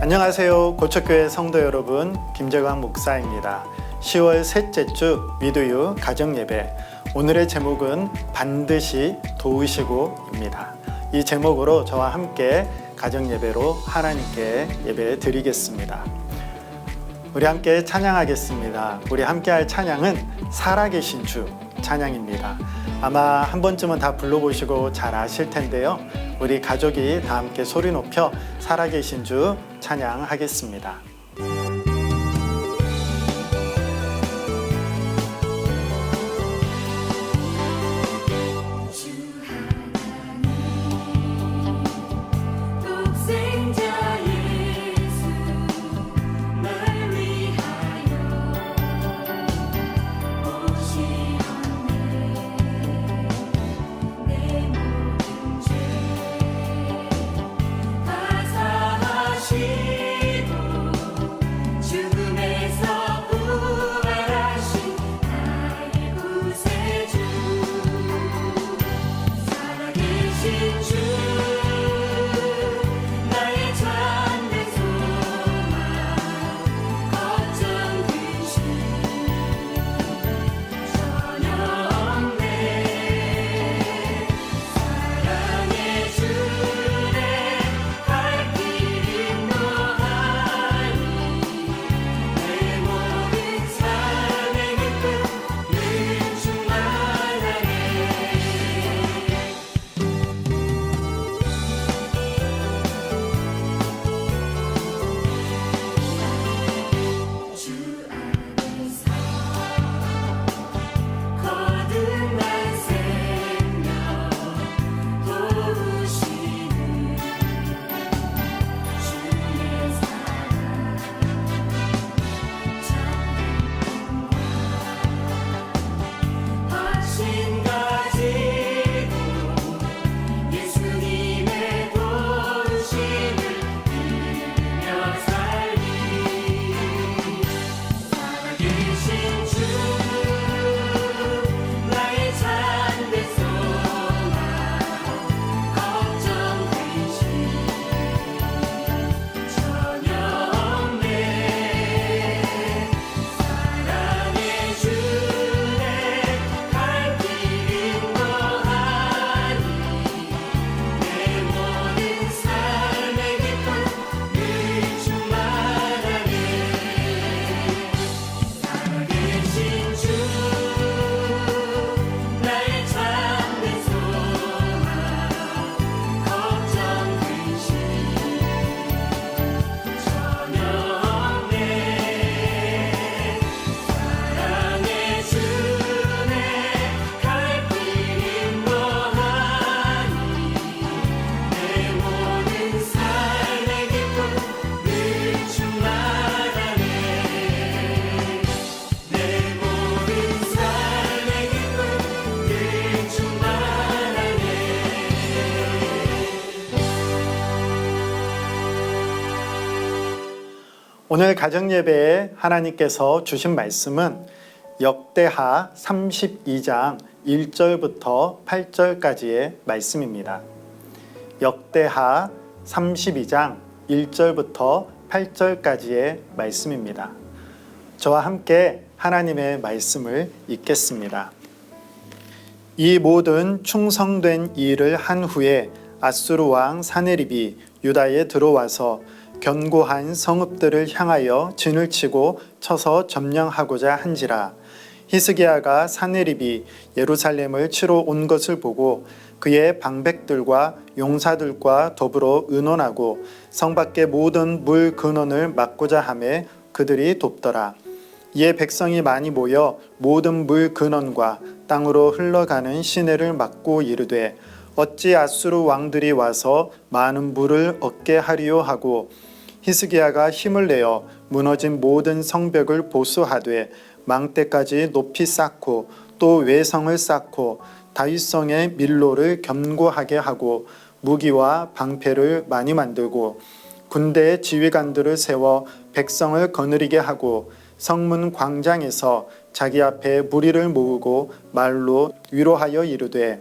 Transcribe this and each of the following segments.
안녕하세요. 고척교회 성도 여러분, 김재광 목사입니다. 10월 셋째 주 위드유 가정예배, 오늘의 제목은 반드시 도우시고입니다. 이 제목으로 저와 함께 가정예배로 하나님께 예배 드리겠습니다. 우리 함께 찬양하겠습니다. 우리 함께할 찬양은 살아계신 주 찬양입니다. 아마 한 번쯤은 다 불러보시고 잘 아실 텐데요. 우리 가족이 다 함께 소리 높여 살아계신 주 찬양하겠습니다. 오늘 가정예배에 하나님께서 주신 말씀은 역대하 32장 1절부터 8절까지의 말씀입니다. 역대하 32장 1절부터 8절까지의 말씀입니다. 저와 함께 하나님의 말씀을 읽겠습니다. 이 모든 충성된 일을 한 후에 아수르 왕 사네립이 유다에 들어와서 견고한 성읍들을 향하여 진을 치고 쳐서 점령하고자 한지라. 히스기야가 사네립이 예루살렘을 치러 온 것을 보고 그의 방백들과 용사들과 더불어 의논하고 성 밖의 모든 물 근원을 막고자 하매 그들이 돕더라. 이에 백성이 많이 모여 모든 물 근원과 땅으로 흘러가는 시내를 막고 이르되 어찌 아수르 왕들이 와서 많은 물을 얻게 하리요 하고 히스기야가 힘을 내어 무너진 모든 성벽을 보수하되 망대까지 높이 쌓고 또 외성을 쌓고 다윗성의 밀로를 견고하게 하고 무기와 방패를 많이 만들고 군대의 지휘관들을 세워 백성을 거느리게 하고 성문 광장에서 자기 앞에 무리를 모으고 말로 위로하여 이르되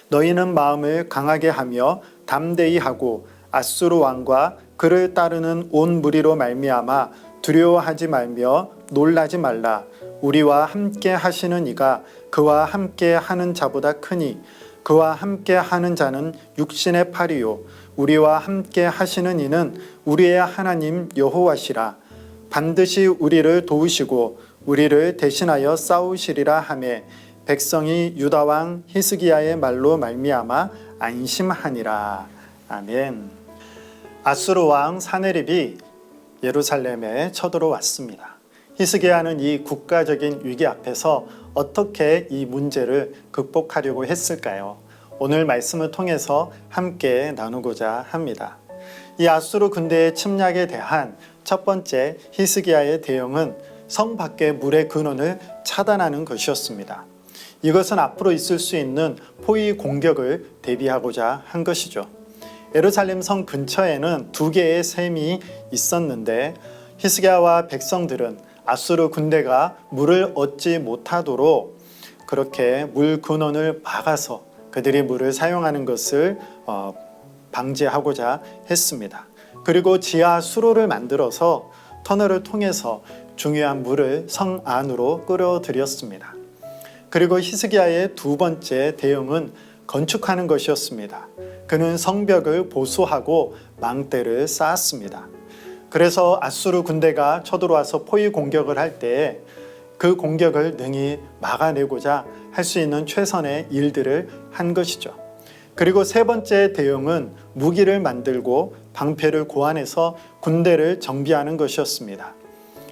너희는 마음을 강하게 하며 담대히 하고 아수르 왕과 그를 따르는 온 무리로 말미암아 두려워하지 말며 놀라지 말라. 우리와 함께 하시는 이가 그와 함께 하는 자보다 크니 그와 함께 하는 자는 육신의 팔이요 우리와 함께 하시는 이는 우리의 하나님 여호와시라. 반드시 우리를 도우시고 우리를 대신하여 싸우시리라 하매 백성이 유다 왕 히스기야의 말로 말미암아 안심하니라. 아멘. 아수르 왕 사네립이 예루살렘에 쳐들어왔습니다. 히스기야는 이 국가적인 위기 앞에서 어떻게 이 문제를 극복하려고 했을까요? 오늘 말씀을 통해서 함께 나누고자 합니다. 이 아수르 군대의 침략에 대한 첫 번째 히스기야의 대응은 성 밖의 물의 근원을 차단하는 것이었습니다. 이것은 앞으로 있을 수 있는 포위 공격을 대비하고자 한 것이죠. 예루살렘 성 근처에는 두 개의 샘이 있었는데 히스기야와 백성들은 아수르 군대가 물을 얻지 못하도록 그렇게 물 근원을 막아서 그들이 물을 사용하는 것을 방지하고자 했습니다. 그리고 지하 수로를 만들어서 터널을 통해서 중요한 물을 성 안으로 끌어들였습니다. 그리고 히스기야의 두 번째 대응은 건축하는 것이었습니다. 그는 성벽을 보수하고 망대를 쌓았습니다. 그래서 아수르 군대가 쳐들어와서 포위 공격을 할 때 그 공격을 능히 막아내고자 할 수 있는 최선의 일들을 한 것이죠. 그리고 세 번째 대응은 무기를 만들고 방패를 고안해서 군대를 정비하는 것이었습니다.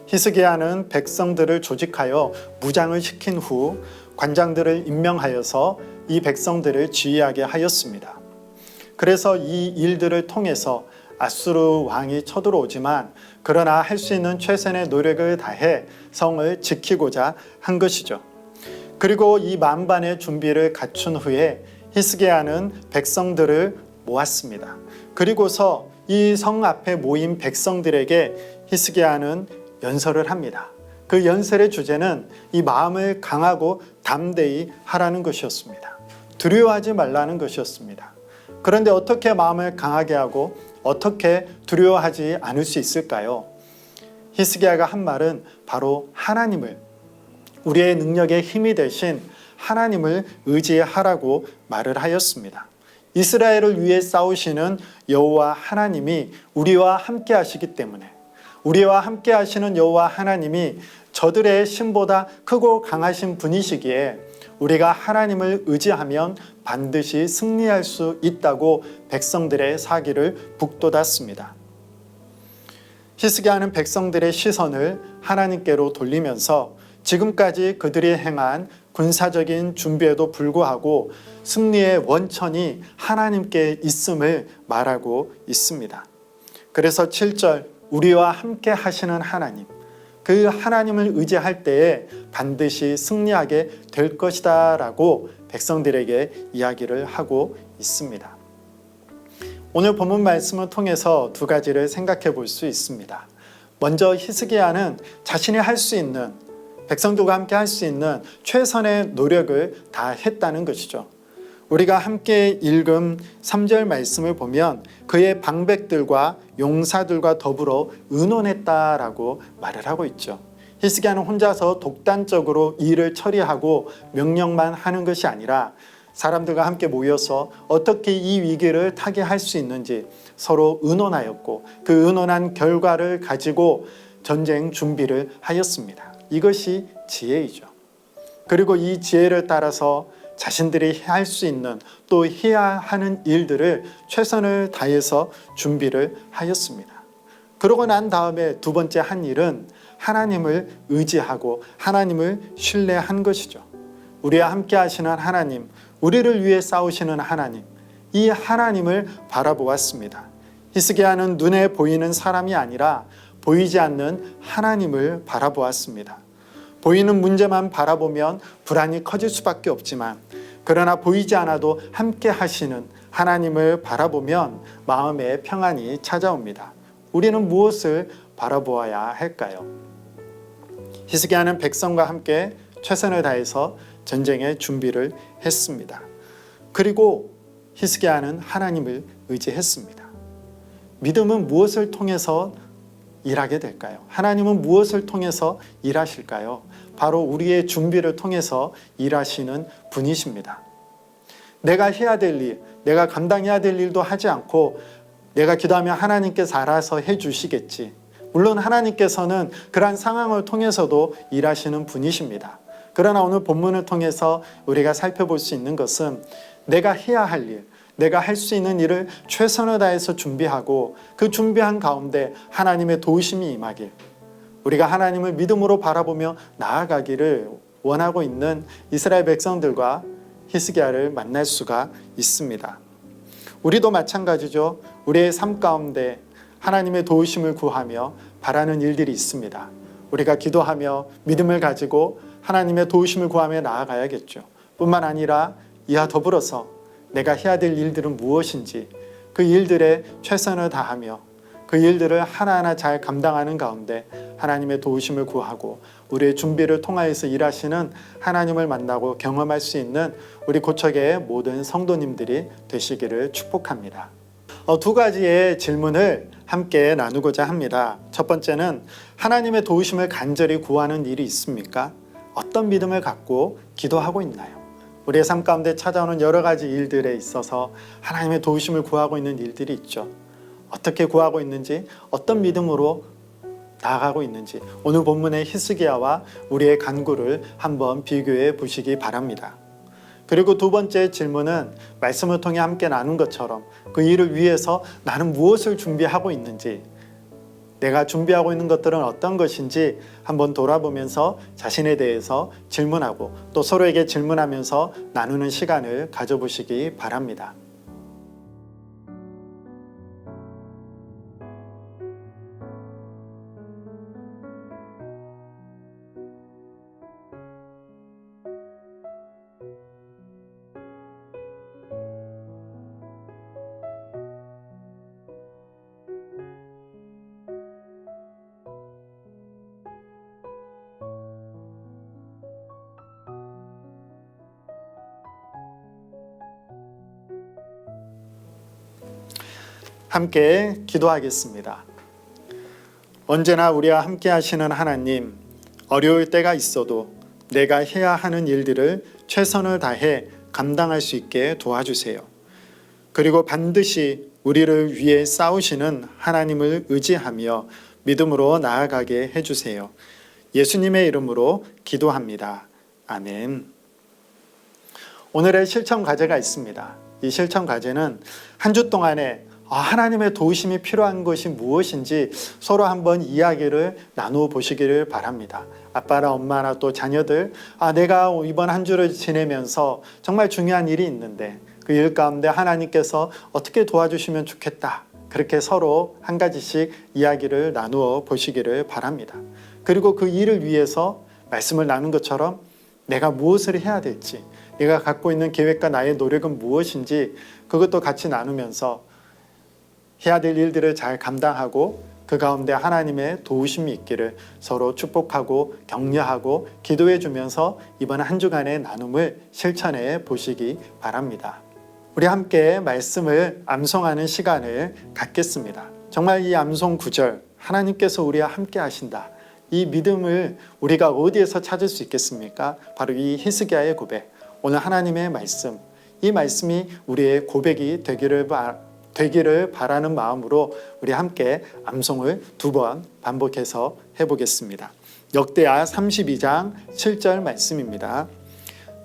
히스기야는 백성들을 조직하여 무장을 시킨 후 관장들을 임명하여서 이 백성들을 지휘하게 하였습니다. 그래서 이 일들을 통해서 아수르 왕이 쳐들어오지만 그러나 할 수 있는 최선의 노력을 다해 성을 지키고자 한 것이죠. 그리고 이 만반의 준비를 갖춘 후에 히스기야는 백성들을 모았습니다. 그리고서 이 성 앞에 모인 백성들에게 히스기야는 연설을 합니다. 그 연설의 주제는 이 마음을 강하고 담대히 하라는 것이었습니다. 두려워하지 말라는 것이었습니다. 그런데 어떻게 마음을 강하게 하고 어떻게 두려워하지 않을 수 있을까요? 히스기야가 한 말은 바로 하나님을, 우리의 능력의 힘이 되신 하나님을 의지하라고 말을 하였습니다. 이스라엘을 위해 싸우시는 여호와 하나님이 우리와 함께 하시기 때문에 우리와 함께 하시는 여호와 하나님이 저들의 신보다 크고 강하신 분이시기에 우리가 하나님을 의지하면 반드시 승리할 수 있다고 백성들의 사기를 북돋았습니다. 히스기야는 백성들의 시선을 하나님께로 돌리면서 지금까지 그들이 행한 군사적인 준비에도 불구하고 승리의 원천이 하나님께 있음을 말하고 있습니다. 그래서 7절 우리와 함께 하시는 하나님, 그 하나님을 의지할 때에 반드시 승리하게 될 것이다 라고 백성들에게 이야기를 하고 있습니다. 오늘 본문 말씀을 통해서 두 가지를 생각해 볼 수 있습니다. 먼저 히스기야는 자신이 할 수 있는, 백성들과 함께 할 수 있는 최선의 노력을 다 했다는 것이죠. 우리가 함께 읽은 3절 말씀을 보면 그의 방백들과 용사들과 더불어 의논했다라고 말을 하고 있죠. 히스기야는 혼자서 독단적으로 일을 처리하고 명령만 하는 것이 아니라 사람들과 함께 모여서 어떻게 이 위기를 타개할 수 있는지 서로 의논하였고 그 의논한 결과를 가지고 전쟁 준비를 하였습니다. 이것이 지혜이죠. 그리고 이 지혜를 따라서 자신들이 할 수 있는 또 해야 하는 일들을 최선을 다해서 준비를 하였습니다. 그러고 난 다음에 두 번째 한 일은 하나님을 의지하고 하나님을 신뢰한 것이죠. 우리와 함께 하시는 하나님, 우리를 위해 싸우시는 하나님, 이 하나님을 바라보았습니다. 히스기야는 눈에 보이는 사람이 아니라 보이지 않는 하나님을 바라보았습니다. 보이는 문제만 바라보면 불안이 커질 수밖에 없지만 그러나 보이지 않아도 함께 하시는 하나님을 바라보면 마음의 평안이 찾아옵니다. 우리는 무엇을 바라보아야 할까요? 히스기야는 백성과 함께 최선을 다해서 전쟁의 준비를 했습니다. 그리고 히스기야는 하나님을 의지했습니다. 믿음은 무엇을 통해서 일하게 될까요? 하나님은 무엇을 통해서 일하실까요? 바로 우리의 준비를 통해서 일하시는 분이십니다. 내가 해야 될 일, 내가 감당해야 될 일도 하지 않고 내가 기도하면 하나님께서 알아서 해주시겠지. 물론 하나님께서는 그러한 상황을 통해서도 일하시는 분이십니다. 그러나 오늘 본문을 통해서 우리가 살펴볼 수 있는 것은 내가 해야 할 일, 내가 할 수 있는 일을 최선을 다해서 준비하고 그 준비한 가운데 하나님의 도우심이 임하길, 우리가 하나님을 믿음으로 바라보며 나아가기를 원하고 있는 이스라엘 백성들과 히스기야를 만날 수가 있습니다. 우리도 마찬가지죠. 우리의 삶 가운데 하나님의 도우심을 구하며 바라는 일들이 있습니다. 우리가 기도하며 믿음을 가지고 하나님의 도우심을 구하며 나아가야겠죠. 뿐만 아니라 이와 더불어서 내가 해야 될 일들은 무엇인지 그 일들에 최선을 다하며 그 일들을 하나하나 잘 감당하는 가운데 하나님의 도우심을 구하고 우리의 준비를 통하여서 일하시는 하나님을 만나고 경험할 수 있는 우리 고척의 모든 성도님들이 되시기를 축복합니다. 두 가지의 질문을 함께 나누고자 합니다. 첫 번째는 하나님의 도우심을 간절히 구하는 일이 있습니까? 어떤 믿음을 갖고 기도하고 있나요? 우리의 삶 가운데 찾아오는 여러 가지 일들에 있어서 하나님의 도우심을 구하고 있는 일들이 있죠. 어떻게 구하고 있는지, 어떤 믿음으로 나아가고 있는지 오늘 본문의 히스기야와 우리의 간구를 한번 비교해 보시기 바랍니다. 그리고 두 번째 질문은 말씀을 통해 함께 나눈 것처럼 그 일을 위해서 나는 무엇을 준비하고 있는지, 내가 준비하고 있는 것들은 어떤 것인지 한번 돌아보면서 자신에 대해서 질문하고 또 서로에게 질문하면서 나누는 시간을 가져보시기 바랍니다. 함께 기도하겠습니다. 언제나 우리와 함께 하시는 하나님, 어려울 때가 있어도 내가 해야 하는 일들을 최선을 다해 감당할 수 있게 도와주세요. 그리고 반드시 우리를 위해 싸우시는 하나님을 의지하며 믿음으로 나아가게 해주세요. 예수님의 이름으로 기도합니다. 아멘. 오늘의 실천 과제가 있습니다. 이 실천 과제는 한 주 동안에 하나님의 도우심이 필요한 것이 무엇인지 서로 한번 이야기를 나누어 보시기를 바랍니다. 아빠나 엄마나 또 자녀들, 내가 이번 한 주를 지내면서 정말 중요한 일이 있는데 그 일 가운데 하나님께서 어떻게 도와주시면 좋겠다. 그렇게 서로 한 가지씩 이야기를 나누어 보시기를 바랍니다. 그리고 그 일을 위해서 말씀을 나눈 것처럼 내가 무엇을 해야 될지, 내가 갖고 있는 계획과 나의 노력은 무엇인지 그것도 같이 나누면서 해야 될 일들을 잘 감당하고 그 가운데 하나님의 도우심이 있기를 서로 축복하고 격려하고 기도해 주면서 이번 한 주간의 나눔을 실천해 보시기 바랍니다. 우리 함께 말씀을 암송하는 시간을 갖겠습니다. 정말 이 암송 구절, 하나님께서 우리와 함께 하신다. 이 믿음을 우리가 어디에서 찾을 수 있겠습니까? 바로 이 히스기야의 고백, 오늘 하나님의 말씀, 이 말씀이 우리의 고백이 되기를 바라는 마음으로 우리 함께 암송을 2번 반복해서 해보겠습니다. 역대하 32장 7절 말씀입니다.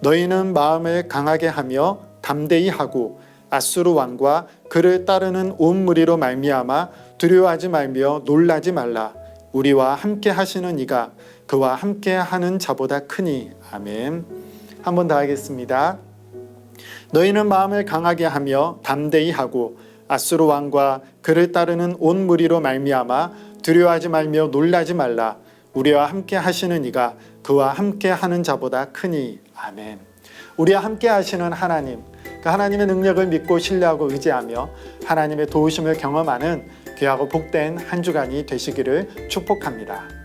너희는 마음을 강하게 하며 담대히 하고 아수르 왕과 그를 따르는 온 무리로 말미암아 두려워하지 말며 놀라지 말라. 우리와 함께 하시는 이가 그와 함께 하는 자보다 크니. 아멘. 한 번 더 하겠습니다. 너희는 마음을 강하게 하며 담대히 하고 아수르 왕과 그를 따르는 온 무리로 말미암아 두려워하지 말며 놀라지 말라. 우리와 함께 하시는 이가 그와 함께 하는 자보다 크니. 아멘. 우리와 함께 하시는 하나님, 그 하나님의 능력을 믿고 신뢰하고 의지하며 하나님의 도우심을 경험하는 귀하고 복된 한 주간이 되시기를 축복합니다.